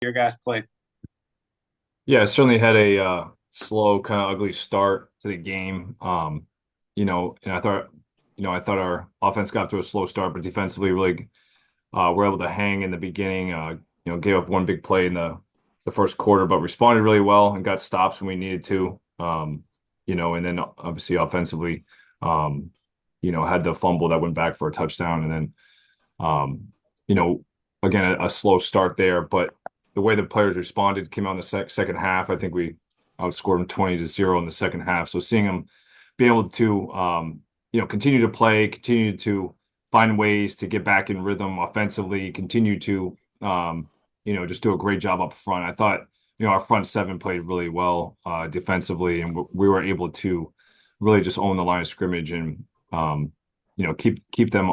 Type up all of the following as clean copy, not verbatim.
your guys played? Yeah, it certainly had a slow, kind of ugly start to the game. And I thought our offense got to a slow start, but defensively really were able to hang in the beginning. Gave up one big play in the first quarter, but responded really well and got stops when we needed to. And then obviously offensively, had the fumble that went back for a touchdown, and then um, you know, again a slow start there, but the way the players responded came out in the second half. I think we outscored them 20-0 in the second half. So seeing them be able to continue to play, continue to find ways to get back in rhythm offensively, continue to just do a great job up front. I thought our front seven played really well defensively, and we were able to really just own the line of scrimmage and keep them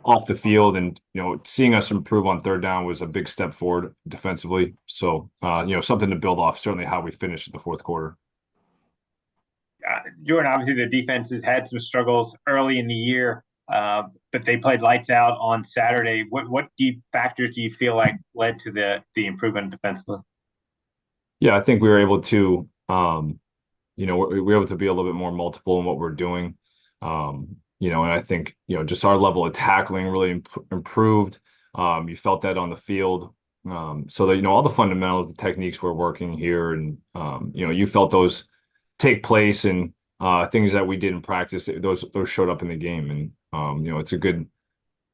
off the field. And seeing us improve on third down was a big step forward defensively. So something to build off. Certainly how we finished in the fourth quarter. Jordan, obviously the defense has had some struggles early in the year, but they played lights out on Saturday. What factors do you feel like led to the improvement defensively? Yeah, I think we were able to we were able to be a little bit more multiple in what we're doing. And I think just our level of tackling really improved. You felt that on the field. So that all the fundamentals, the techniques we're working here, and you felt those take place, and things that we did in practice, those showed up in the game. And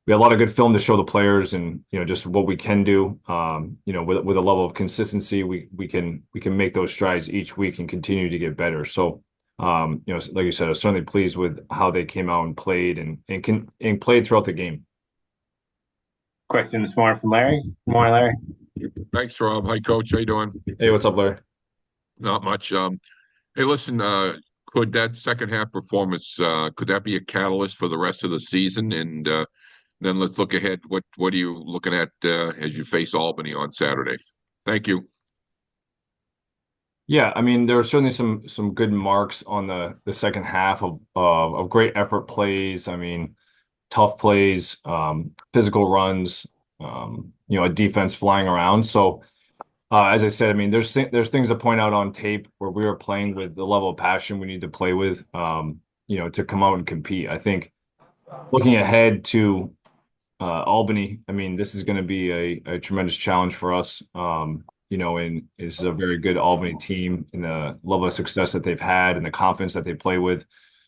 we have a lot of good film to show the players, and just what we can do. With a level of consistency, we can make those strides each week and continue to get better. So like you said, I was certainly pleased with how they came out and played, and played throughout the game. Question this morning from Larry. Good morning, Larry. Thanks, Rob. Hi, Coach. How you doing? Hey, what's up, Larry? Not much. Hey, listen, could that second half performance could that be a catalyst for the rest of the season? And then let's look ahead. What are you looking at as you face Albany on Saturday? Thank you. Yeah, I mean, there were certainly some good marks on the second half of great effort plays. I mean, tough plays, physical runs, a defense flying around. So as I said, I mean, there's things to point out on tape where we were playing with the level of passion we need to play with, to come out and compete. I think looking ahead to Albany, I mean, this is going to be a tremendous challenge for us. And it's a very good Albany team, and the level of success that they've had and the confidence that they play with.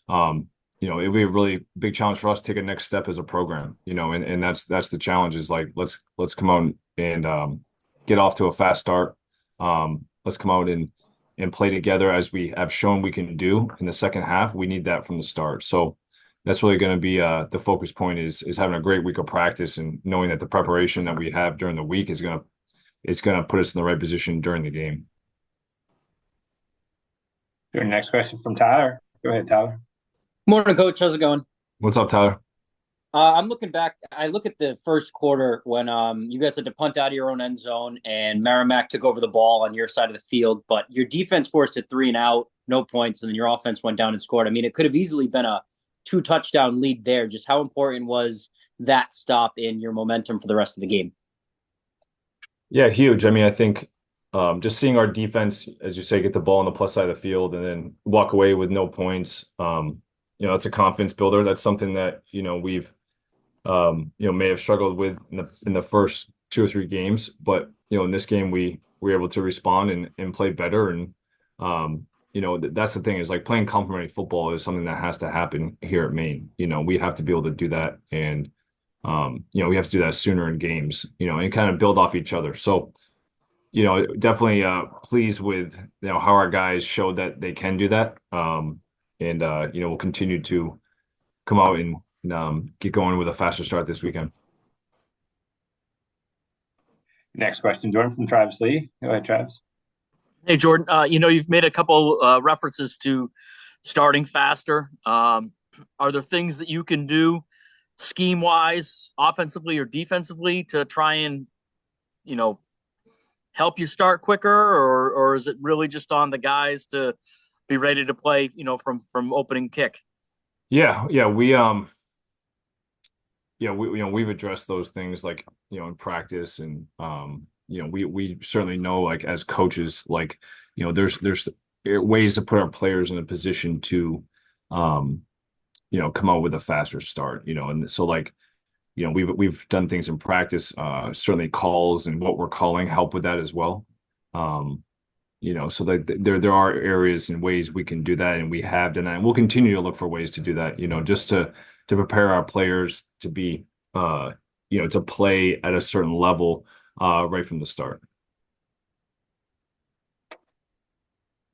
It'll be a really big challenge for us to take a next step as a program. And that's the challenge, is like let's come out and get off to a fast start. Let's come out and play together as we have shown we can do in the second half. We need that from the start. So that's really going to be the focus point, is having a great week of practice, and knowing that the preparation that we have during the week is going to put us in the right position during the game. Your next question from Tyler. Go ahead, Tyler. Morning, Coach. How's it going? What's up, Tyler? I'm looking back. I look at the first quarter when you guys had to punt out of your own end zone, and Merrimack took over the ball on your side of the field, but your defense forced it 3-and-out, no points, and then your offense went down and scored. I mean, it could have easily been a 2-touchdown lead there. Just how important was that stop in your momentum for the rest of the game? Yeah, huge. I mean, I think just seeing our defense, as you say, get the ball on the plus side of the field and then walk away with no points, it's a confidence builder. That's something that we've may have struggled with in the first two or three games, but in this game we were able to respond and play better. And that's the thing, is like playing complementary football is something that has to happen here at Maine. We have to be able to do that, and we have to do that sooner in games, and kind of build off each other. So definitely pleased with how our guys showed that they can do that. And we'll continue to come out and get going with a faster start this weekend. Next question, Jordan from Travis Lee. Go ahead, Travis. Hey, Jordan. You've made a couple references to starting faster. Are there things that you can do scheme-wise, offensively or defensively, to try and, help you start quicker, or is it really just on the guys to be ready to play, from opening kick? Yeah, we've addressed those things, like in practice, and we certainly know, like, as coaches, like, there's ways to put our players in a position to, um, come out with a faster start, and so, like, we've done things in practice, certainly calls and what we're calling help with that as well. Um, so that there are areas and ways we can do that, and we have done that, and we'll continue to look for ways to do that, just to prepare our players to be, to play at a certain level, right from the start.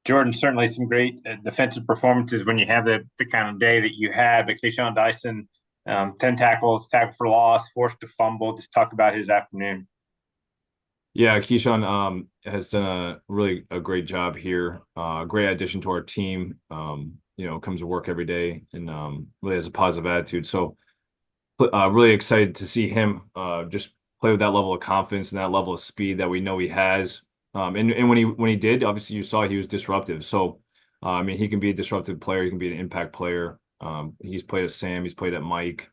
Jordan, certainly some great defensive performances when you have the kind of day that you had. But Keyshawn Dyson, 10 tackles, tackle for loss, forced to fumble. Just talk about his afternoon. Yeah, Keyshawn has done a great job here. Great addition to our team. Comes to work every day and really has a positive attitude. So really excited to see him just play with that level of confidence and that level of speed that we know he has. And when he did, obviously you saw he was disruptive. So I mean, he can be a disruptive player. He can be an impact player. He's played at Sam. He's played at Mike.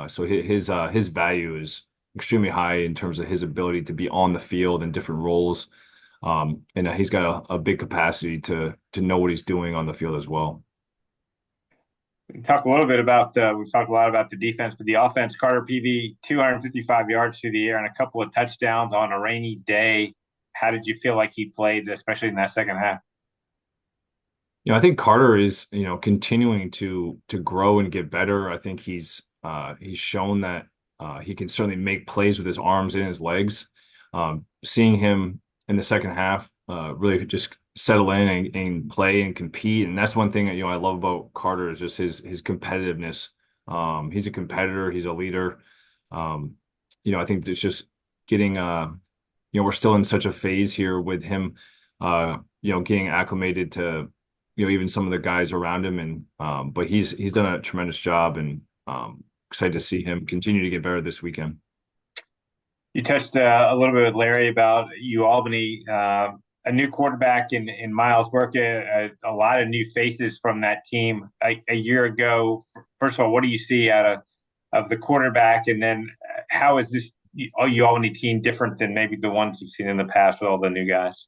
So his value is extremely high in terms of his ability to be on the field in different roles. And he's got a big capacity to know what he's doing on the field as well. We talk a little bit about we've talked a lot about the defense, but the offense. Carter Peavy, 255 yards through the air and a couple of touchdowns on a rainy day. How did you feel like he played, especially in that second half? I think Carter is, continuing to grow and get better. I think he's shown that he can certainly make plays with his arms and his legs. Seeing him in the second half really just settle in and play and compete, and that's one thing that I love about Carter is just his competitiveness. He's a competitor. He's a leader. I think it's just getting we're still in such a phase here with him, getting acclimated to even some of the guys around him, and but he's done a tremendous job, and excited to see him continue to get better this weekend. You touched a little bit with Larry about Albany, a new quarterback in Miles Burka, a lot of new faces from that team a year ago. First of all, what do you see out of the quarterback, and then how is this Albany team different than maybe the ones you've seen in the past with all the new guys?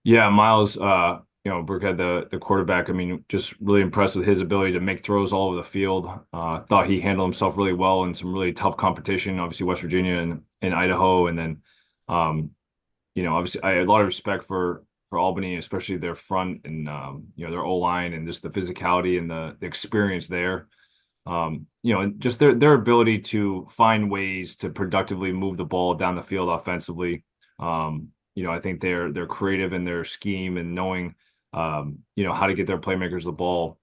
Yeah, Miles, Burkhead, the quarterback. I mean, just really impressed with his ability to make throws all over the field. Thought he handled himself really well in some really tough competition, obviously West Virginia and Idaho, and then, obviously I had a lot of respect for Albany, especially their front and their O-line and just the physicality and the experience there. Just their ability to find ways to productively move the ball down the field offensively. I think they're creative in their scheme and knowing, how to get their playmakers the ball.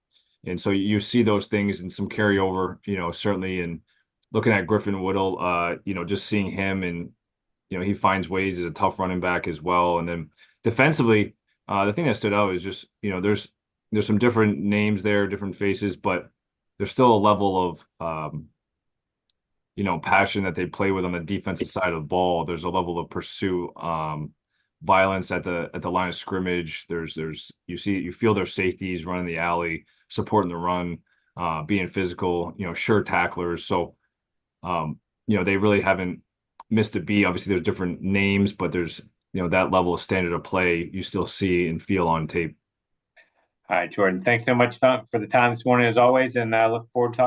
And so you see those things and some carryover, certainly. And looking at Griffin Whittle, just seeing him and, he finds ways as a tough running back as well. And then defensively, the thing that stood out is just, there's some different names there, different faces, but there's still a level of, passion that they play with on the defensive side of the ball. There's a level of pursuit, violence at the line of scrimmage. You feel their safeties running the alley, supporting the run, being physical, sure tacklers. So, they really haven't missed a beat. Obviously, there's different names, but there's, that level of standard of play you still see and feel on tape. All right, Jordan, thanks so much for the time this morning as always, and I look forward to talking.